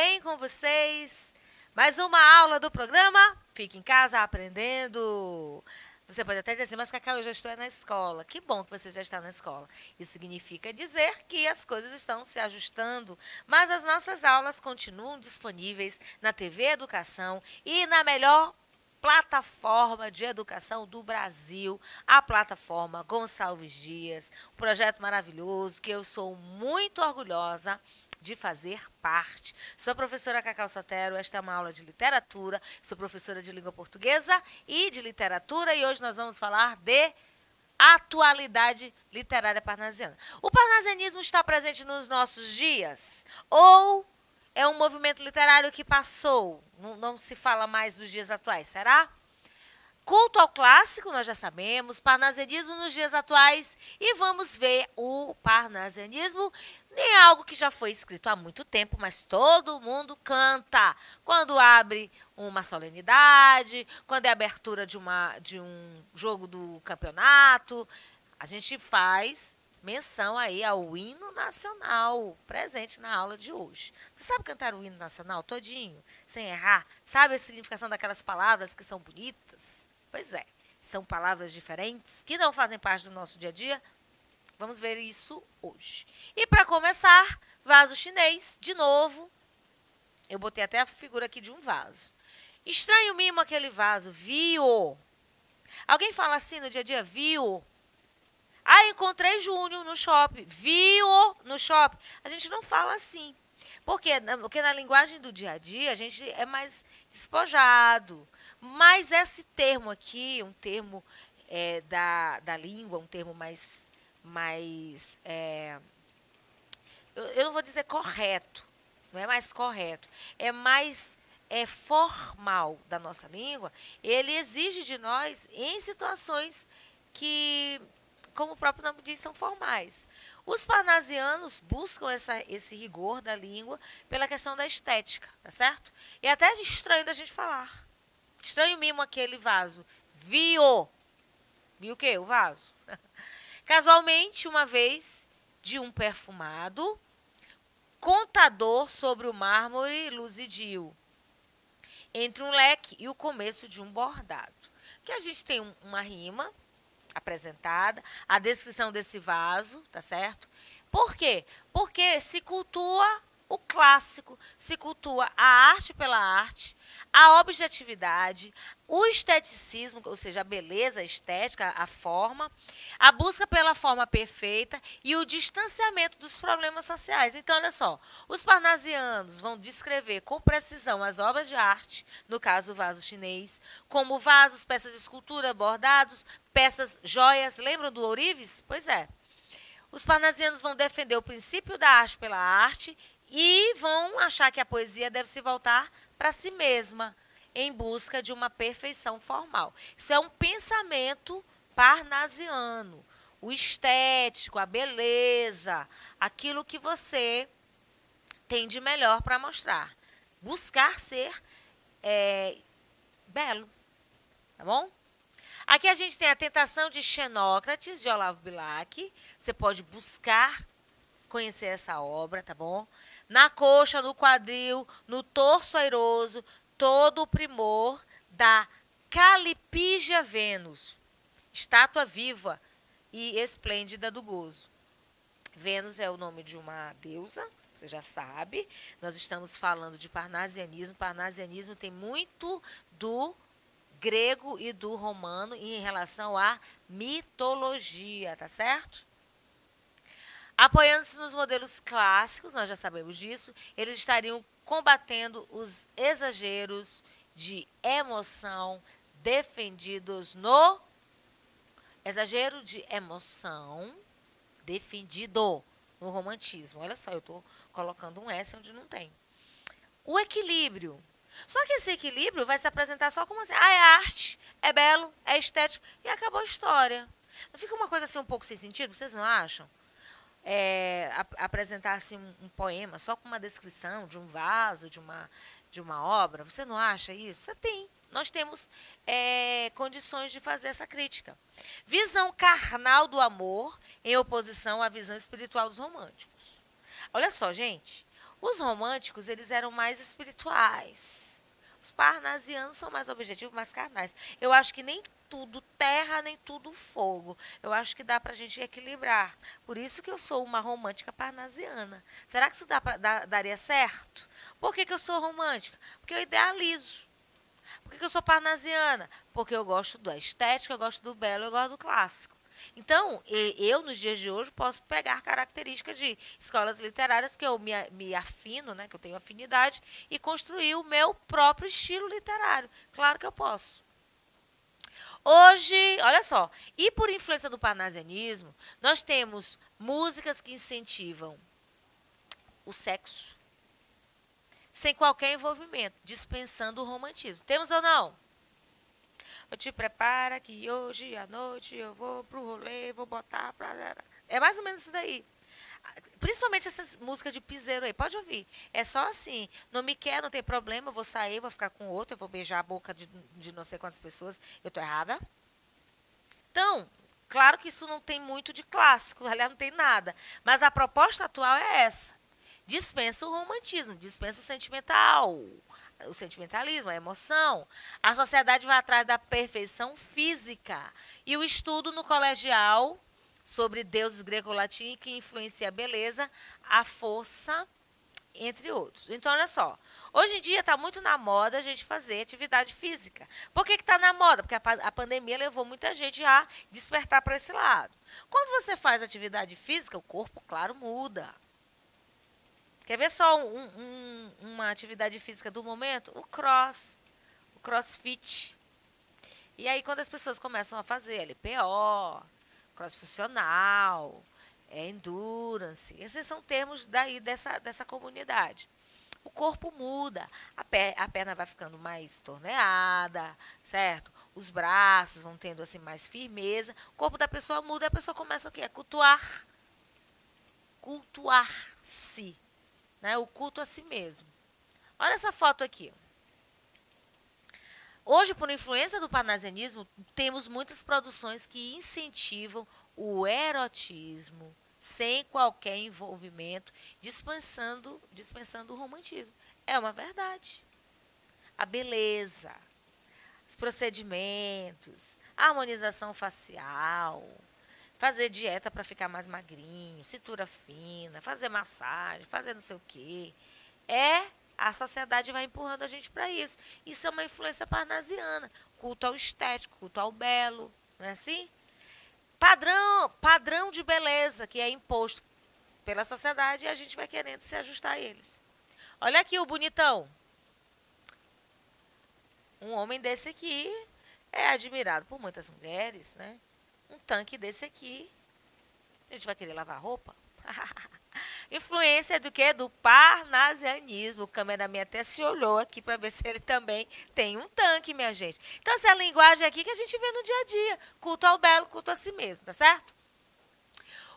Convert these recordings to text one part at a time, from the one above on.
bem com vocês? Mais uma aula do programa Fique em Casa Aprendendo. Você pode até dizer assim, mas Cacau, eu já estou na escola. Que bom que você já está na escola. Isso significa dizer que as coisas estão se ajustando, mas as nossas aulas continuam disponíveis na TV Educação e na melhor plataforma de educação do Brasil, a plataforma Gonçalves Dias, um projeto maravilhoso que eu sou muito orgulhosa de fazer parte. Sou a professora Cacau Sotero, esta é uma aula de literatura, sou professora de língua portuguesa e de literatura e hoje nós vamos falar de atualidade literária parnasiana. O parnasianismo está presente nos nossos dias ou é um movimento literário que passou? Não se fala mais dos dias atuais, será? Culto ao clássico, nós já sabemos, parnasianismo nos dias atuais e vamos ver o parnasianismo em algo que já foi escrito há muito tempo, mas todo mundo canta. Quando abre uma solenidade, quando é a abertura de um jogo do campeonato, a gente faz menção aí ao hino nacional presente na aula de hoje. Você sabe cantar o hino nacional todinho, sem errar? Sabe a significação daquelas palavras que são bonitas? Pois é, são palavras diferentes que não fazem parte do nosso dia a dia. Vamos ver isso hoje. E para começar, vaso chinês, de novo. Eu botei até a figura aqui de um vaso. Estranho mimo aquele vaso, viu? Alguém fala assim no dia a dia, viu? Ah, encontrei Júnior no shopping, viu no shopping. A gente não fala assim. Por quê? Porque na linguagem do dia a dia a gente é mais despojado. Mas esse termo aqui, um termo da língua, um termo mais eu não vou dizer correto, não é mais correto, é mais formal da nossa língua, ele exige de nós em situações que, como o próprio nome diz, são formais. Os parnasianos buscam esse rigor da língua pela questão da estética, tá certo? E até é estranho da gente falar. Estranho mimo aquele vaso. Viu? Viu o quê? O vaso. Casualmente, uma vez, de um perfumado, contador sobre o mármore luzidio, entre um leque e o começo de um bordado. Que a gente tem uma rima apresentada, a descrição desse vaso, tá certo? Por quê? Porque se cultua o clássico, se cultua a arte pela arte, a objetividade, o esteticismo, ou seja, a beleza estética, a forma, a busca pela forma perfeita e o distanciamento dos problemas sociais. Então, olha só, os parnasianos vão descrever com precisão as obras de arte, no caso o vaso chinês, como vasos, peças de escultura, bordados, peças, joias. Lembram do ourives? Pois é. Os parnasianos vão defender o princípio da arte pela arte e vão achar que a poesia deve se voltar para si mesma, em busca de uma perfeição formal. Isso é um pensamento parnasiano, o estético, a beleza, aquilo que você tem de melhor para mostrar. Buscar ser belo, tá bom? Aqui a gente tem a Tentação de Xenócrates, de Olavo Bilac. Você pode buscar conhecer essa obra, tá bom? Na coxa, no quadril, no torso airoso, todo o primor da Calipígia Vênus, estátua viva e esplêndida do gozo. Vênus é o nome de uma deusa, você já sabe. Nós estamos falando de parnasianismo. Parnasianismo tem muito do grego e do romano em relação à mitologia, tá certo? Apoiando-se nos modelos clássicos, nós já sabemos disso, eles estariam combatendo os exageros de emoção defendidos no exagero de emoção defendido no romantismo. Olha só, eu estou colocando um S onde não tem. O equilíbrio. Só que esse equilíbrio vai se apresentar só como assim, é arte, é belo, é estético, e acabou a história. Não fica uma coisa assim um pouco sem sentido, vocês não acham? Apresentar assim um poema só com uma descrição de um vaso, de uma obra, você não acha isso? Você tem. Nós temos condições de fazer essa crítica. Visão carnal do amor em oposição à visão espiritual dos românticos. Olha só, gente. Os românticos, eles eram mais espirituais. Os parnasianos são mais objetivos, mais carnais. Eu acho que nem tudo terra, nem tudo fogo. Eu acho que dá pra gente equilibrar. Por isso que eu sou uma romântica parnasiana. Será que isso daria certo? Por que eu sou romântica? Porque eu idealizo. Por que eu sou parnasiana? Porque eu gosto da estética, eu gosto do belo, eu gosto do clássico. Então, eu, nos dias de hoje, posso pegar características de escolas literárias que eu me afino, né, que eu tenho afinidade, e construir o meu próprio estilo literário. Claro que eu posso. Hoje, olha só, e por influência do parnasianismo, nós temos músicas que incentivam o sexo, sem qualquer envolvimento, dispensando o romantismo. Temos ou não? Eu te prepara que hoje à noite eu vou pro rolê, vou botar pra... É mais ou menos isso daí. Principalmente essas músicas de piseiro aí, pode ouvir. É só assim, não me quer, não tem problema, eu vou sair, vou ficar com outro, eu vou beijar a boca de não sei quantas pessoas. Eu tô errada? Então, claro que isso não tem muito de clássico, aliás, não tem nada. Mas a proposta atual é essa. Dispensa o romantismo, dispensa o sentimental, o sentimentalismo, a emoção. A sociedade vai atrás da perfeição física. E o estudo no colegial sobre deuses greco-latinos que influencia a beleza, a força, entre outros. Então, olha só. Hoje em dia está muito na moda a gente fazer atividade física. Por que está na moda? Porque a pandemia levou muita gente a despertar para esse lado. Quando você faz atividade física, o corpo, claro, muda. Quer ver só uma atividade física do momento? O crossfit. E aí, quando as pessoas começam a fazer LPO, cross funcional, endurance, esses são termos daí dessa comunidade. O corpo muda, a perna vai ficando mais torneada, certo? Os braços vão tendo assim mais firmeza, o corpo da pessoa muda, a pessoa começa o quê? A cultuar-se, né? O culto a si mesmo. Olha essa foto aqui. Hoje, por influência do parnasianismo, temos muitas produções que incentivam o erotismo, sem qualquer envolvimento, dispensando o romantismo. É uma verdade. A beleza, os procedimentos, a harmonização facial, fazer dieta para ficar mais magrinho, cintura fina, fazer massagem, fazer não sei o quê. A sociedade vai empurrando a gente para isso. Isso é uma influência parnasiana. Culto ao estético, culto ao belo, não é assim? Padrão de beleza que é imposto pela sociedade e a gente vai querendo se ajustar a eles. Olha aqui o bonitão. Um homem desse aqui é admirado por muitas mulheres, né? Um tanque desse aqui, a gente vai querer lavar roupa? Influência do quê? Do parnasianismo. O cameraman até se olhou aqui para ver se ele também tem um tanque, minha gente. Então, essa é a linguagem aqui que a gente vê no dia a dia. Culto ao belo, culto a si mesmo, tá certo?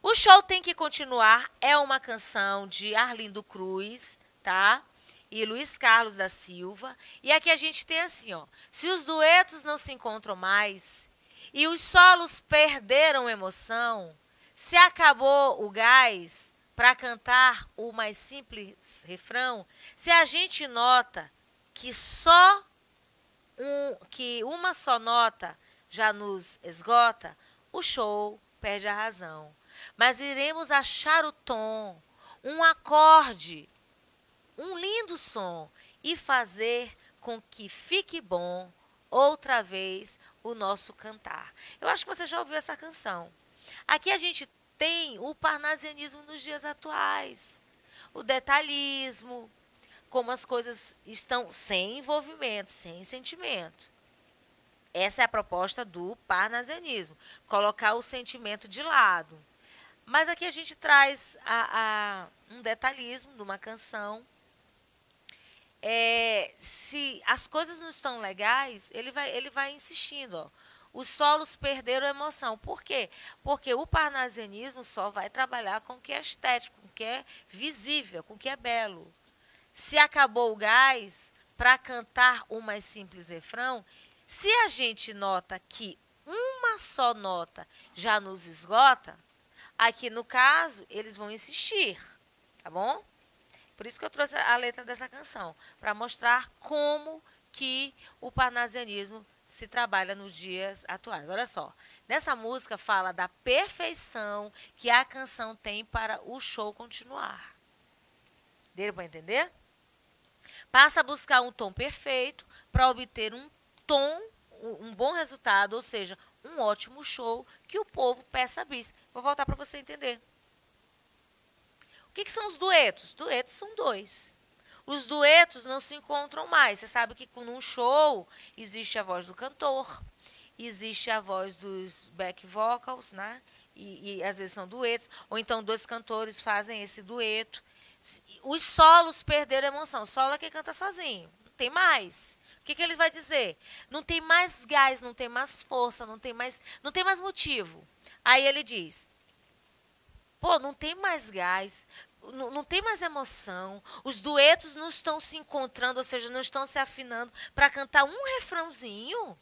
O show tem que continuar. É uma canção de Arlindo Cruz, tá? E Luiz Carlos da Silva. E aqui a gente tem assim, ó. Se os duetos não se encontram mais e os solos perderam emoção, se acabou o gás para cantar o mais simples refrão, se a gente nota que que uma só nota já nos esgota, o show perde a razão. Mas iremos achar o tom, um acorde, um lindo som e fazer com que fique bom outra vez o nosso cantar. Eu acho que você já ouviu essa canção. Aqui a gente tem o parnasianismo nos dias atuais, o detalhismo, como as coisas estão sem envolvimento, sem sentimento. Essa é a proposta do parnasianismo, colocar o sentimento de lado. Mas aqui a gente traz um detalhismo de uma canção. Se as coisas não estão legais, ele vai insistindo, ó. Os solos perderam a emoção. Por quê? Porque o parnasianismo só vai trabalhar com o que é estético, com o que é visível, com o que é belo. Se acabou o gás para cantar o mais simples refrão, se a gente nota que uma só nota já nos esgota, aqui no caso eles vão insistir, tá bom? Por isso que eu trouxe a letra dessa canção, para mostrar como que o parnasianismo se trabalha nos dias atuais. Olha só, nessa música fala da perfeição que a canção tem para o show continuar. Deu para entender? Passa a buscar um tom perfeito para obter um bom resultado, ou seja, um ótimo show que o povo peça bis. Vou voltar para você entender. O que são os duetos? Duetos são dois. Os duetos não se encontram mais. Você sabe que num show existe a voz do cantor, existe a voz dos back vocals, né? E às vezes são duetos, ou então dois cantores fazem esse dueto. Os solos perderam a emoção. O solo é quem canta sozinho, não tem mais. O que ele vai dizer? Não tem mais gás, não tem mais força, não tem mais motivo. Aí ele diz: pô, não tem mais gás, não tem mais emoção, os duetos não estão se encontrando, ou seja, não estão se afinando para cantar um refrãozinho.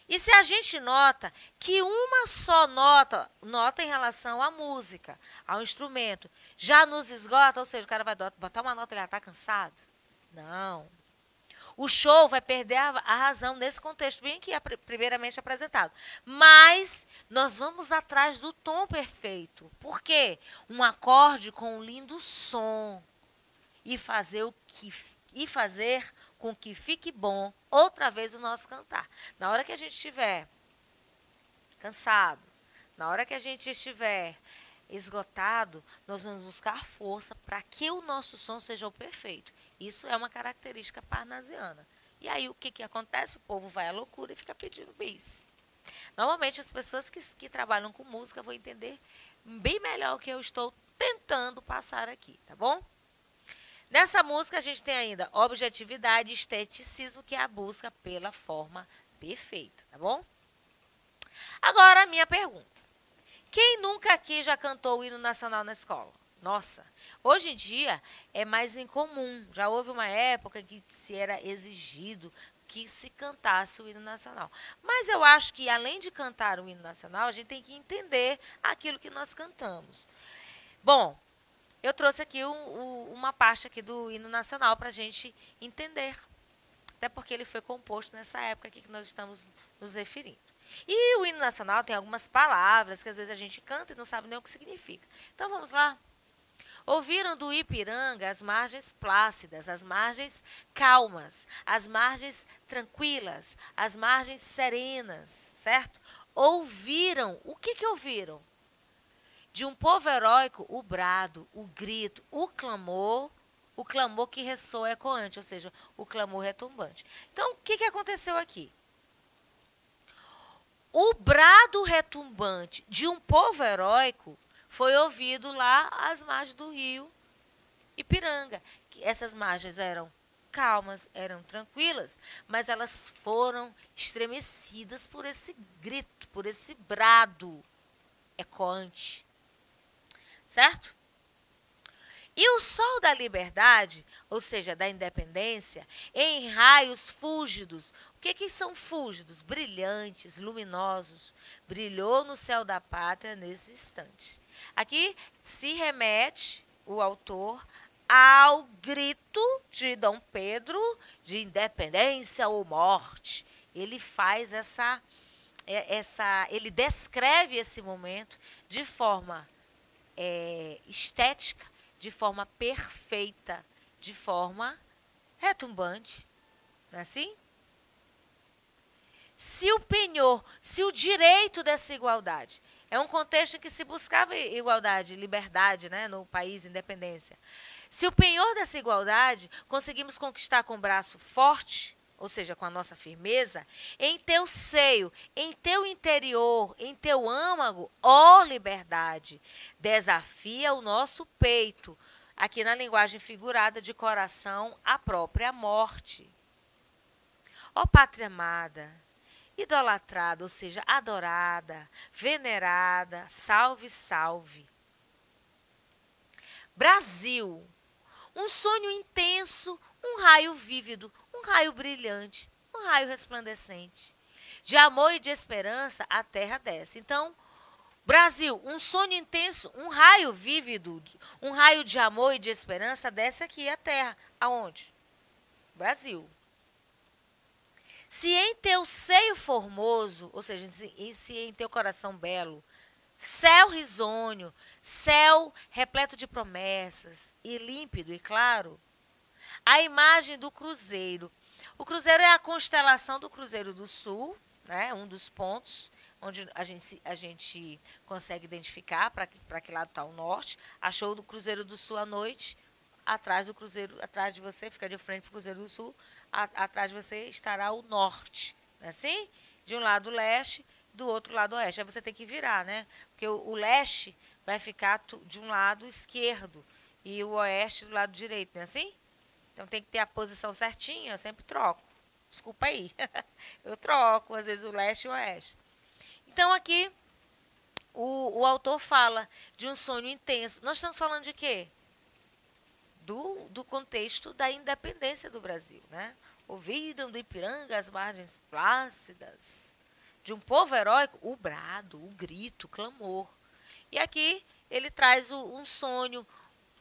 E se a gente nota que uma só nota em relação à música, ao instrumento, já nos esgota, ou seja, o cara vai botar uma nota e ele já está cansado? Não. O show vai perder a razão nesse contexto bem aqui, primeiramente apresentado. Mas nós vamos atrás do tom perfeito. Por quê? Um acorde com um lindo som. E fazer com que fique bom outra vez o nosso cantar. Na hora que a gente estiver cansado, na hora que a gente estiver esgotado, nós vamos buscar força para que o nosso som seja o perfeito. Isso é uma característica parnasiana. E aí o que acontece? O povo vai à loucura e fica pedindo bis. Normalmente as pessoas que trabalham com música vão entender bem melhor o que eu estou tentando passar aqui, tá bom? Nessa música a gente tem ainda objetividade e esteticismo, que é a busca pela forma perfeita, tá bom? Agora a minha pergunta. Quem nunca aqui já cantou o hino nacional na escola? Nossa, hoje em dia é mais incomum. Já houve uma época que se era exigido que se cantasse o hino nacional. Mas eu acho que, além de cantar o hino nacional, a gente tem que entender aquilo que nós cantamos. Bom, eu trouxe aqui uma parte aqui do hino nacional para a gente entender. Até porque ele foi composto nessa época aqui que nós estamos nos referindo. E o hino nacional tem algumas palavras que às vezes a gente canta e não sabe nem o que significa. Então vamos lá. Ouviram do Ipiranga as margens plácidas, as margens calmas, as margens tranquilas, as margens serenas, certo? Ouviram, o que ouviram? De um povo heróico, o brado, o grito, o clamor que ressoa ecoante, ou seja, o clamor retumbante. Então, o que aconteceu aqui? O brado retumbante de um povo heróico foi ouvido lá às margens do rio Ipiranga. Essas margens eram calmas, eram tranquilas, mas elas foram estremecidas por esse grito, por esse brado ecoante. Certo? E o sol da liberdade, ou seja, da independência, em raios fúlgidos. O que são fúlgidos? Brilhantes, luminosos. Brilhou no céu da pátria nesse instante. Aqui se remete o autor ao grito de Dom Pedro de independência ou morte. Ele faz ele descreve esse momento de forma estética, de forma perfeita, de forma retumbante. Não é assim? Se o penhor, se o direito dessa igualdade, é um contexto em que se buscava igualdade, liberdade, né, no país, independência. Se o penhor dessa igualdade conseguimos conquistar com o braço forte, ou seja, com a nossa firmeza, em teu seio, em teu interior, em teu âmago, ó liberdade, desafia o nosso peito, aqui na linguagem figurada de coração, a própria morte. Ó pátria amada, idolatrada, ou seja, adorada, venerada, salve, salve. Brasil, um sonho intenso, um raio vívido, um raio brilhante, um raio resplandecente. De amor e de esperança, a terra desce. Então, Brasil, um sonho intenso, um raio vívido, um raio de amor e de esperança desce aqui à terra. Aonde? Brasil. Se em teu seio formoso, ou seja, se em teu coração belo, céu risonho, céu repleto de promessas, e límpido e claro, a imagem do cruzeiro. O cruzeiro é a constelação do Cruzeiro do Sul, né? Um dos pontos onde a gente consegue identificar para que lado está o norte. Achou do Cruzeiro do Sul à noite, atrás do Cruzeiro, atrás de você, fica de frente para o Cruzeiro do Sul, atrás de você estará o norte, não é assim? De um lado o leste, do outro lado o oeste. Aí você tem que virar, né? Porque o leste vai ficar de um lado esquerdo e o oeste do lado direito, não é assim? Então tem que ter a posição certinha, eu sempre troco. Desculpa aí. Eu troco, às vezes, o leste e o oeste. Então aqui o autor fala de um sonho intenso. Nós estamos falando de quê? Do contexto da independência do Brasil, né? Ouviram do Ipiranga as margens plácidas de um povo heróico, o brado, o grito, o clamor. E aqui ele traz um sonho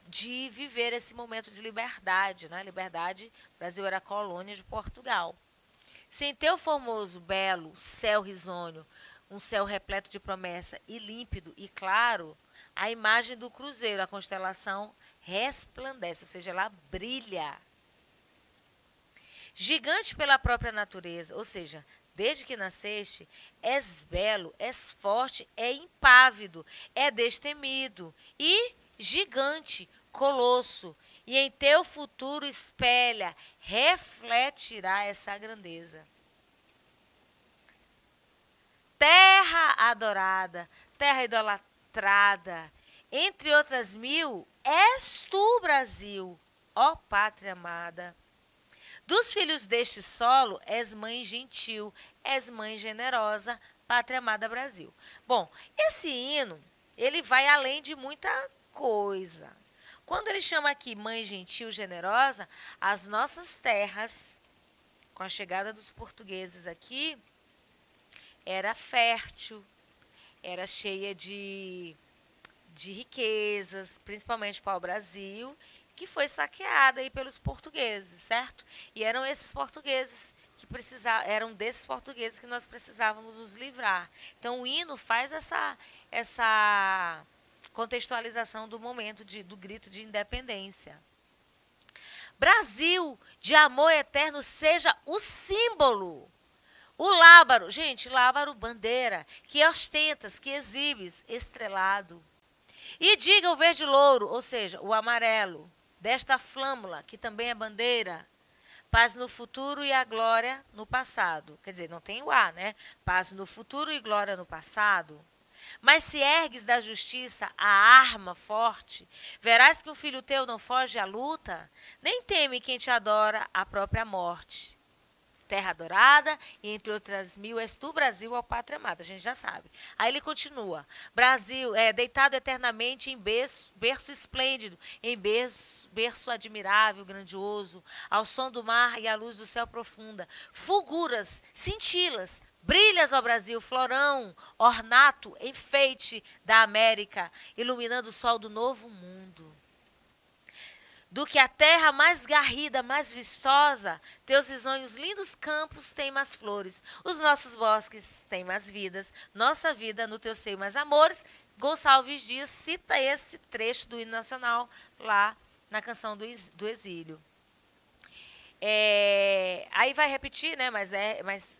de viver esse momento de liberdade, né? Liberdade, o Brasil era colônia de Portugal. Se em teu formoso, belo céu risonho, um céu repleto de promessa e límpido e claro, a imagem do cruzeiro, a constelação resplandece, ou seja, ela brilha. Gigante pela própria natureza, ou seja, desde que nasceste, és belo, és forte, é impávido, é destemido e gigante, colosso, e em teu futuro espelha, refletirá essa grandeza. Terra adorada, terra idolatrada, entre outras mil, és tu, Brasil, ó pátria amada. Dos filhos deste solo, és mãe gentil, és mãe generosa, pátria amada Brasil. Bom, esse hino, ele vai além de muita coisa. Quando ele chama aqui mãe gentil, generosa, as nossas terras, com a chegada dos portugueses aqui, era fértil, era cheia de riquezas, principalmente para o Brasil, que foi saqueada aí pelos portugueses, certo? E eram esses portugueses que eram desses portugueses que nós precisávamos nos livrar. Então o hino faz essa contextualização do momento do grito de independência. Brasil, de amor eterno, seja o símbolo. O lábaro, gente, lábaro, bandeira, que ostentas, que exibes, estrelado. E diga o verde louro, ou seja, o amarelo, desta flâmula, que também é bandeira, paz no futuro e a glória no passado. Quer dizer, não tem o A, né? Paz no futuro e glória no passado. Mas se ergues da justiça a arma forte, verás que um filho teu não foge à luta, nem teme quem te adora a própria morte. Terra adorada, e entre outras mil, és tu, Brasil, ó pátria amada. A gente já sabe. Aí ele continua. Brasil, deitado eternamente em berço esplêndido, em berço admirável, grandioso, ao som do mar e à luz do céu profunda. Fulguras, cintilas, brilhas, ó Brasil, florão, ornato, enfeite da América, iluminando o sol do novo mundo. Do que a terra mais garrida, mais vistosa, teus risonhos lindos campos têm mais flores, os nossos bosques têm mais vidas, nossa vida no teu seio mais amores. Gonçalves Dias cita esse trecho do hino nacional lá na canção do exílio. Aí vai repetir, né? Mas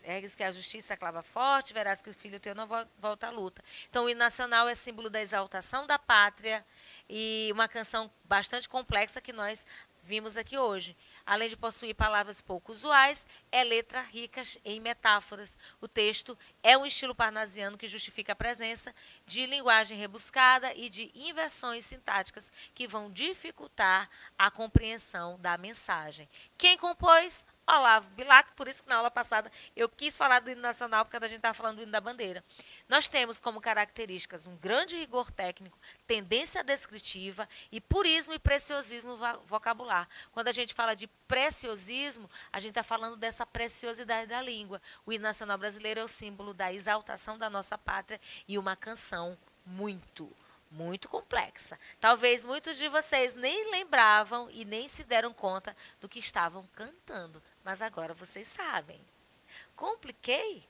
ergues que a justiça clava forte, verás que o filho teu não volta à luta. Então o hino nacional é símbolo da exaltação da pátria, e uma canção bastante complexa que nós vimos aqui hoje. Além de possuir palavras pouco usuais, é letra rica em metáforas. O texto é um estilo parnasiano que justifica a presença de linguagem rebuscada e de inversões sintáticas que vão dificultar a compreensão da mensagem. Quem compôs? Olavo Bilac, por isso que na aula passada eu quis falar do hino nacional, porque a gente estava falando do hino da bandeira. Nós temos como características um grande rigor técnico, tendência descritiva e purismo e preciosismo vocabular. Quando a gente fala de preciosismo, a gente está falando dessa preciosidade da língua. O hino nacional brasileiro é o símbolo da exaltação da nossa pátria e uma canção muito, muito complexa. Talvez muitos de vocês nem lembravam e nem se deram conta do que estavam cantando, mas agora vocês sabem. Compliquei?